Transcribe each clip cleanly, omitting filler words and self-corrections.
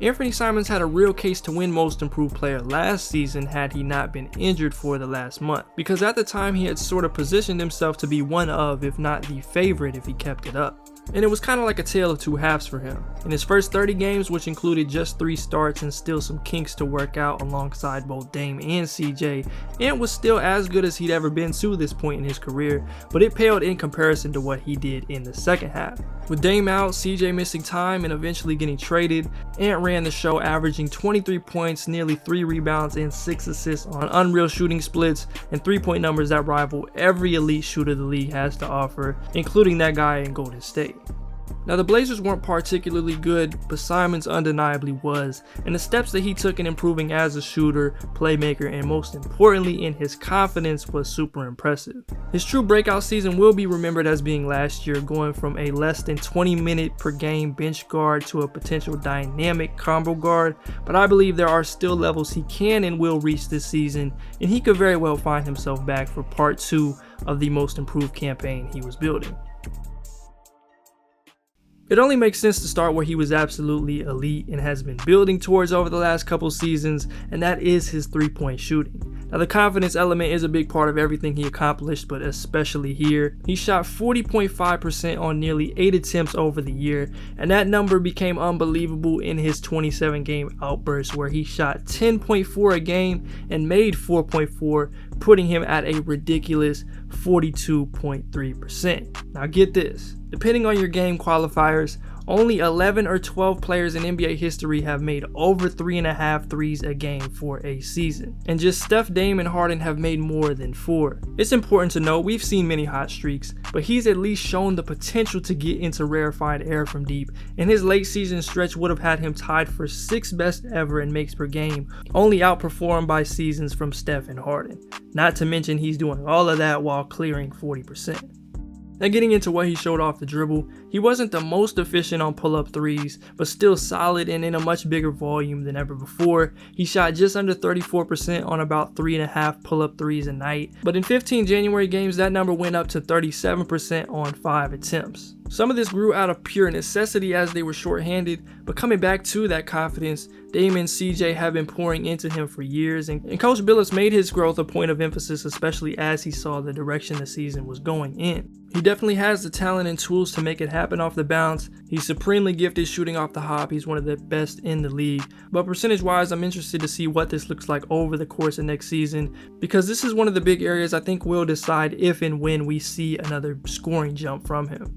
Anfernee Simons had a real case to win Most Improved Player last season had he not been injured for the last month, because at the time he had sort of positioned himself to be one of, if not the favorite, if he kept it up. And it was kind of like a tale of two halves for him. In his first 30 games, which included just 3 starts and still some kinks to work out alongside both Dame and CJ, Ant was still as good as he'd ever been to this point in his career, but it paled in comparison to what he did in the second half. With Dame out, CJ missing time, and eventually getting traded, Ant ran the show, averaging 23 points, nearly 3 rebounds, and 6 assists on unreal shooting splits and 3-point numbers that rival every elite shooter the league has to offer, including that guy in Golden State. Now, the Blazers weren't particularly good, but Simons undeniably was, and the steps that he took in improving as a shooter, playmaker, and most importantly in his confidence was super impressive. His true breakout season will be remembered as being last year, going from a less than 20-minute per game bench guard to a potential dynamic combo guard, but I believe there are still levels he can and will reach this season, and he could very well find himself back for part 2 of the Most Improved campaign he was building. It only makes sense to start where he was absolutely elite and has been building towards over the last couple seasons, and that is his 3-point shooting. Now, the confidence element is a big part of everything he accomplished, but especially here. He shot 40.5% on nearly 8 attempts over the year, and that number became unbelievable in his 27-game outburst where he shot 10.4 a game and made 4.4, putting him at a ridiculous 42.3%. Now get this, depending on your game qualifiers, only 11 or 12 players in NBA history have made over 3.5 threes a game for a season, and just Steph, Dame, and Harden have made more than 4. It's important to note we've seen many hot streaks, but he's at least shown the potential to get into rarefied air from deep, and his late season stretch would have had him tied for 6th best ever in makes per game, only outperformed by seasons from Steph and Harden. Not to mention he's doing all of that while clearing 40%. Now, getting into what he showed off the dribble, he wasn't the most efficient on pull-up threes, but still solid and in a much bigger volume than ever before. He shot just under 34% on about 3.5 pull-up threes a night, but in 15 January games that number went up to 37% on 5 attempts. Some of this grew out of pure necessity as they were shorthanded, but coming back to that confidence, Dame and CJ have been pouring into him for years, and Coach Billups made his growth a point of emphasis, especially as he saw the direction the season was going in. He definitely has the talent and tools to make it happen off the bounce. He's supremely gifted shooting off the hop. He's one of the best in the league. But percentage-wise, I'm interested to see what this looks like over the course of next season, because this is one of the big areas I think will decide if and when we see another scoring jump from him.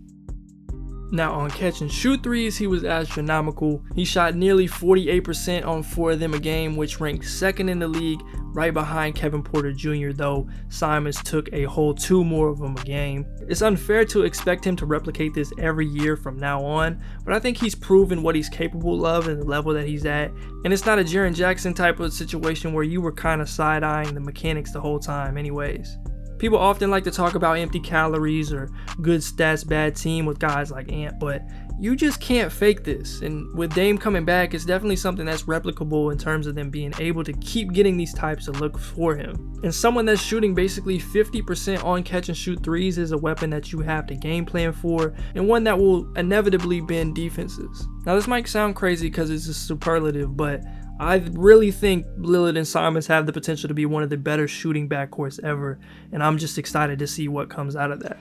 Now, on catch and shoot threes, he was astronomical. He shot nearly 48% on 4 of them a game, which ranked 2nd in the league, right behind Kevin Porter Jr., though Simons took a whole 2 more of them a game. It's unfair to expect him to replicate this every year from now on, but I think he's proven what he's capable of and the level that he's at, and it's not a Jaren Jackson type of situation where you were kind of side-eyeing the mechanics the whole time anyways. People often like to talk about empty calories or good stats, bad team with guys like Ant, but you just can't fake this. And with Dame coming back, it's definitely something that's replicable in terms of them being able to keep getting these types of looks for him. And someone that's shooting basically 50% on catch and shoot threes is a weapon that you have to game plan for, and one that will inevitably bend defenses. Now, this might sound crazy because it's a superlative, but I really think Lillard and Simons have the potential to be one of the better shooting backcourts ever, and I'm just excited to see what comes out of that.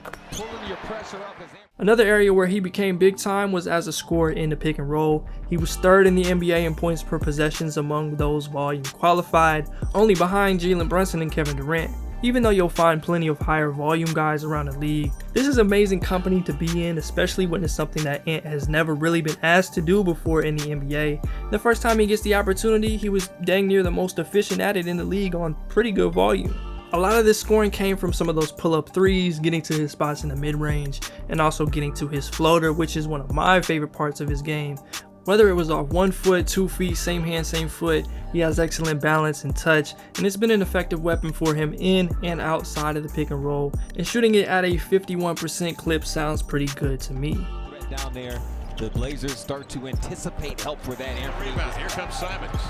Another area where he became big time was as a scorer in the pick and roll. He was 3rd in the NBA in points per possessions among those volume qualified, only behind Jalen Brunson and Kevin Durant. Even though you'll find plenty of higher volume guys around the league, this is amazing company to be in, especially when it's something that Ant has never really been asked to do before in the NBA. The first time he gets the opportunity, he was dang near the most efficient at it in the league on pretty good volume. A lot of this scoring came from some of those pull-up threes, getting to his spots in the mid-range, and also getting to his floater, which is one of my favorite parts of his game. Whether it was off 1 foot, 2 feet, same hand, same foot, he has excellent balance and touch, and it's been an effective weapon for him in and outside of the pick and roll, and shooting it at a 51% clip sounds pretty good to me. Down there, the Blazers start to anticipate help for that. Rebound, here comes Simons.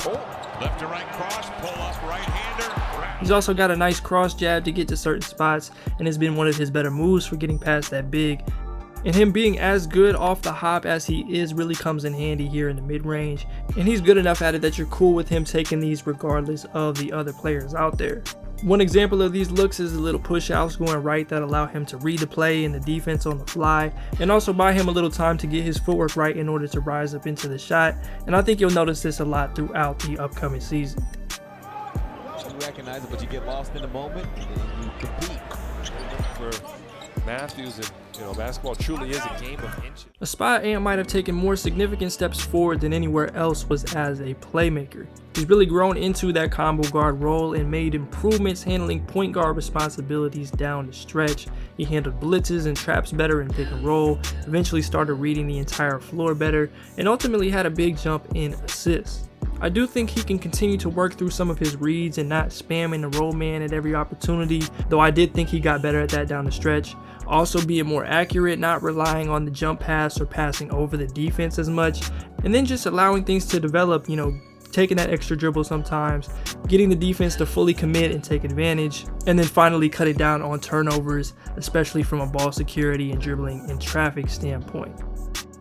Oh, left to right cross, pull up right-hander. He's also got a nice cross jab to get to certain spots, and has been one of his better moves for getting past that big. And him being as good off the hop as he is really comes in handy here in the mid-range, and he's good enough at it that you're cool with him taking these regardless of the other players out there. One example of these looks is the little push outs going right that allow him to read the play and the defense on the fly, and also buy him a little time to get his footwork right in order to rise up into the shot, and I think you'll notice this a lot throughout the upcoming season. You recognize it, but you get lost in the moment and then you compete. For Matthews, and basketball truly is a game of inches. A spot Ant might have taken more significant steps forward than anywhere else was as a playmaker. He's really grown into that combo guard role and made improvements handling point guard responsibilities down the stretch. He handled blitzes and traps better in pick and roll, eventually started reading the entire floor better, and ultimately had a big jump in assists. I do think he can continue to work through some of his reads and not spamming the roll man at every opportunity, though I did think he got better at that down the stretch. Also being more accurate, not relying on the jump pass or passing over the defense as much, and then just allowing things to develop, taking that extra dribble sometimes, getting the defense to fully commit and take advantage, and then finally cut it down on turnovers, especially from a ball security and dribbling and traffic standpoint.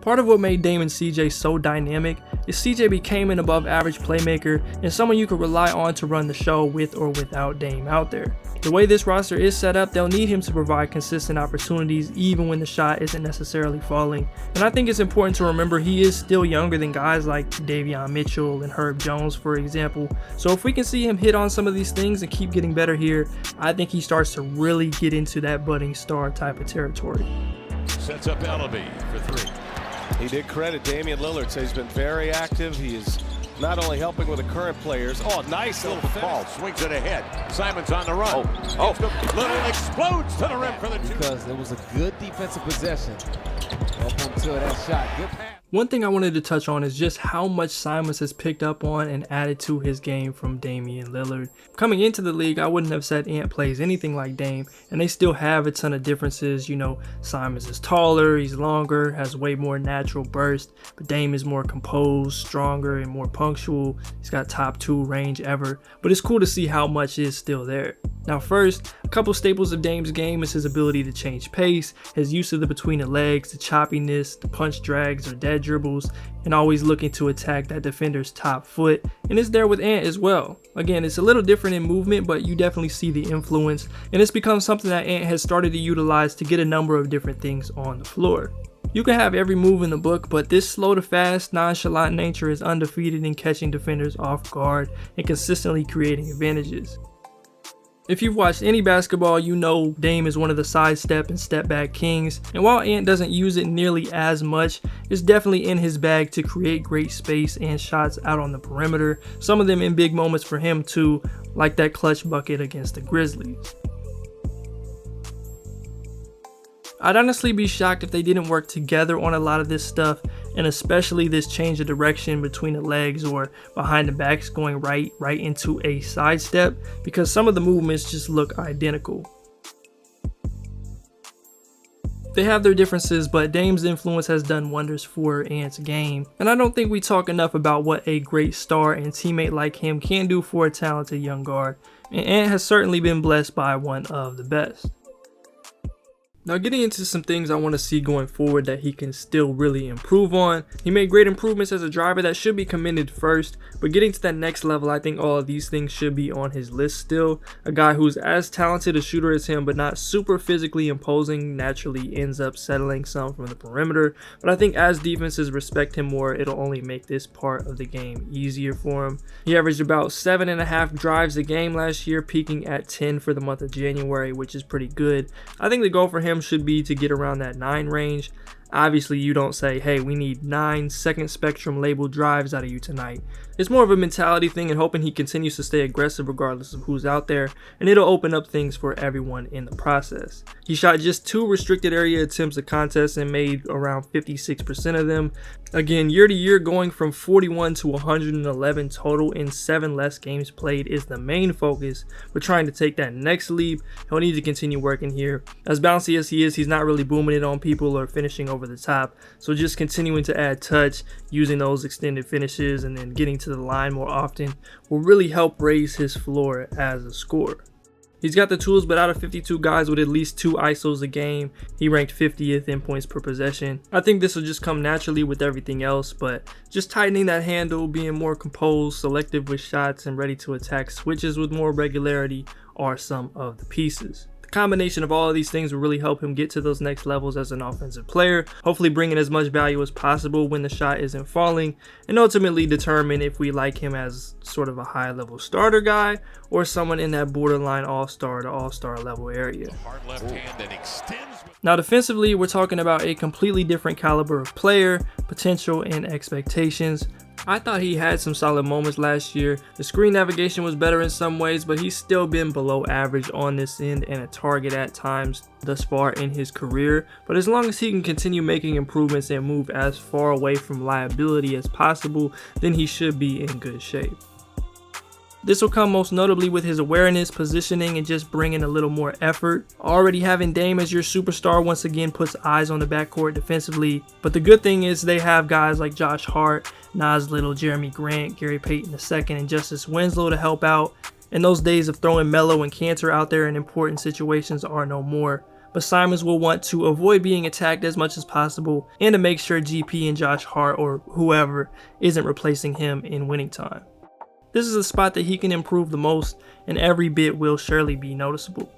Part of what made Dame and CJ so dynamic is CJ became an above average playmaker and someone you could rely on to run the show with or without Dame out there. The way this roster is set up, they'll need him to provide consistent opportunities even when the shot isn't necessarily falling. And I think it's important to remember he is still younger than guys like Davion Mitchell and Herb Jones, for example. So if we can see him hit on some of these things and keep getting better here, I think he starts to really get into that budding star type of territory. Sets up Ellaby for three. He did credit Damian Lillard, says he's been very active. He is not only helping with the current players. Oh, nice little Ball swings it ahead. Simons on the run. Lillard explodes to the rim for the two. Because it was a good defensive possession. Up until that shot. Good pass. One thing I wanted to touch on is just how much Simons has picked up on and added to his game from Damian Lillard. Coming into the league, I wouldn't have said Ant plays anything like Dame, and they still have a ton of differences. Simons is taller, he's longer, has way more natural burst, but Dame is more composed, stronger, and more punctual. He's got top 2 range ever, but it's cool to see how much is still there. Now first, a couple staples of Dame's game is his ability to change pace, his use of the between the legs, the choppiness, the punch drags or dead dribbles, and always looking to attack that defender's top foot, and it's there with Ant as well. Again, it's a little different in movement, but you definitely see the influence, and it's become something that Ant has started to utilize to get a number of different things on the floor. You can have every move in the book, but this slow to fast, nonchalant nature is undefeated in catching defenders off guard and consistently creating advantages. If you've watched any basketball, you know Dame is one of the sidestep and step back kings, and while Ant doesn't use it nearly as much, it's definitely in his bag to create great space and shots out on the perimeter, some of them in big moments for him too, like that clutch bucket against the Grizzlies. I'd honestly be shocked if they didn't work together on a lot of this stuff, and especially this change of direction between the legs or behind the backs going right into a sidestep, because some of the movements just look identical. They have their differences, but Dame's influence has done wonders for Ant's game, and I don't think we talk enough about what a great star and teammate like him can do for a talented young guard, and Ant has certainly been blessed by one of the best. Now getting into some things I want to see going forward that he can still really improve on. He made great improvements as a driver that should be commended first, but getting to that next level, I think all of these things should be on his list still. A guy who's as talented a shooter as him but not super physically imposing naturally ends up settling some from the perimeter, but I think as defenses respect him more, it'll only make this part of the game easier for him. He averaged about 7.5 drives a game last year, peaking at 10 for the month of January, which is pretty good. I think the goal for him should be to get around that 9 range. Obviously, you don't say, hey, we need 9 second spectrum labeled drives out of you tonight. It's more of a mentality thing and hoping he continues to stay aggressive regardless of who's out there, and it'll open up things for everyone in the process. He shot just 2 restricted area attempts a contest and made around 56% of them. Again, year to year, going from 41 to 111 total in 7 less games played is the main focus, but trying to take that next leap, he'll need to continue working here. As bouncy as he is, he's not really booming it on people or finishing over the top, so just continuing to add touch, using those extended finishes, and then getting to the line more often will really help raise his floor as a scorer. He's got the tools, but out of 52 guys with at least 2 ISOs a game, he ranked 50th in points per possession. I think this will just come naturally with everything else, but just tightening that handle, being more composed, selective with shots, and ready to attack switches with more regularity are some of the pieces. Combination of all of these things will really help him get to those next levels as an offensive player, hopefully bringing as much value as possible when the shot isn't falling, and ultimately determine if we like him as sort of a high level starter guy or someone in that borderline all-star to all-star level area. Hard left hand that extends. Now defensively, we're talking about a completely different caliber of player, potential, and expectations. I thought he had some solid moments last year. The screen navigation was better in some ways, but he's still been below average on this end and a target at times thus far in his career. But as long as he can continue making improvements and move as far away from liability as possible, then he should be in good shape. This will come most notably with his awareness, positioning, and just bringing a little more effort. Already having Dame as your superstar once again puts eyes on the backcourt defensively, but the good thing is they have guys like Josh Hart, Nas Little, Jeremy Grant, Gary Payton II, and Justice Winslow to help out, and those days of throwing Melo and Cantor out there in important situations are no more. But Simons will want to avoid being attacked as much as possible and to make sure GP and Josh Hart or whoever isn't replacing him in winning time. This is a spot that he can improve the most, and every bit will surely be noticeable.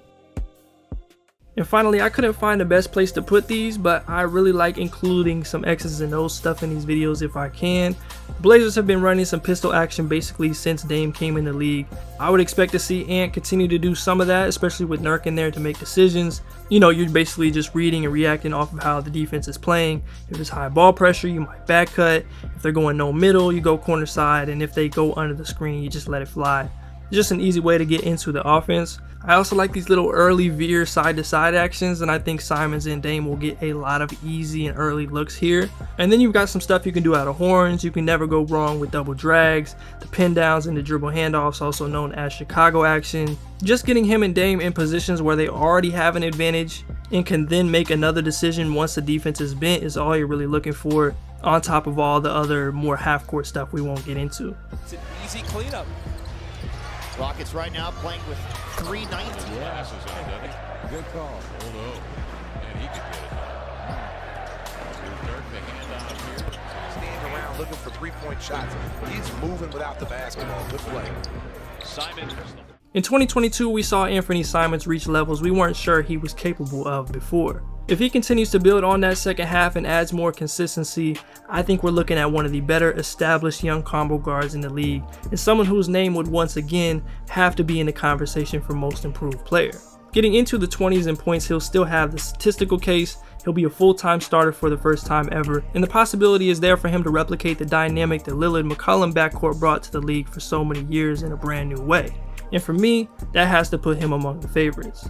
And finally, I couldn't find the best place to put these, but I really like including some X's and O's stuff in these videos if I can. Blazers have been running some pistol action basically since Dame came in the league. I would expect to see Ant continue to do some of that, especially with Nurk in there to make decisions. You know, you're basically just reading and reacting off of how the defense is playing. If it's high ball pressure, you might back cut. If they're going no middle, you go corner side. And if they go under the screen, you just let it fly. Just an easy way to get into the offense. I also like these little early veer side to side actions, and I think Simons and Dame will get a lot of easy and early looks here. And then you've got some stuff you can do out of horns. You can never go wrong with double drags, the pin downs and the dribble handoffs, also known as Chicago action. Just getting him and Dame in positions where they already have an advantage and can then make another decision once the defense is bent is all you're really looking for, on top of all the other more half court stuff we won't get into. It's an easy cleanup. Rockets right now playing with 3:19. Passes on, doesn't he? Good call. Oh no. And he could get it. Dirk, the handoff here. Standing around looking for three-point shots. He's moving without the basketball. Good play. Simons. In 2022, we saw Anfernee Simons reach levels we weren't sure he was capable of before. If he continues to build on that second half and adds more consistency, I think we're looking at one of the better established young combo guards in the league, and someone whose name would once again have to be in the conversation for most improved player. Getting into the 20s in points, he'll still have the statistical case, he'll be a full-time starter for the first time ever, and the possibility is there for him to replicate the dynamic that Lillard-McCollum backcourt brought to the league for so many years in a brand new way. And for me, that has to put him among the favorites.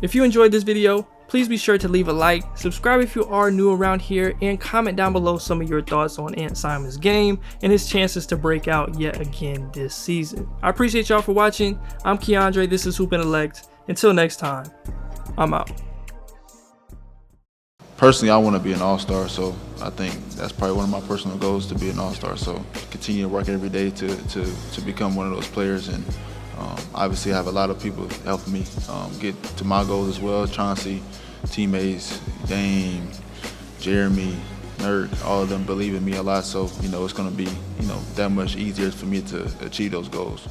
If you enjoyed this video, please be sure to leave a like, subscribe if you are new around here, and comment down below some of your thoughts on Ant Simons' game and his chances to break out yet again this season. I appreciate y'all for watching. I'm Keandre, this is Hoop Intellect. Until next time, I'm out. Personally, I want to be an all-star, so I think that's probably one of my personal goals, to be an all-star. So continue to work every day to become one of those players, and obviously I have a lot of people helping me get to my goals as well, trying to see teammates, Dame, Jeremy, Nurk, all of them believe in me a lot, so you know it's going to be that much easier for me to achieve those goals.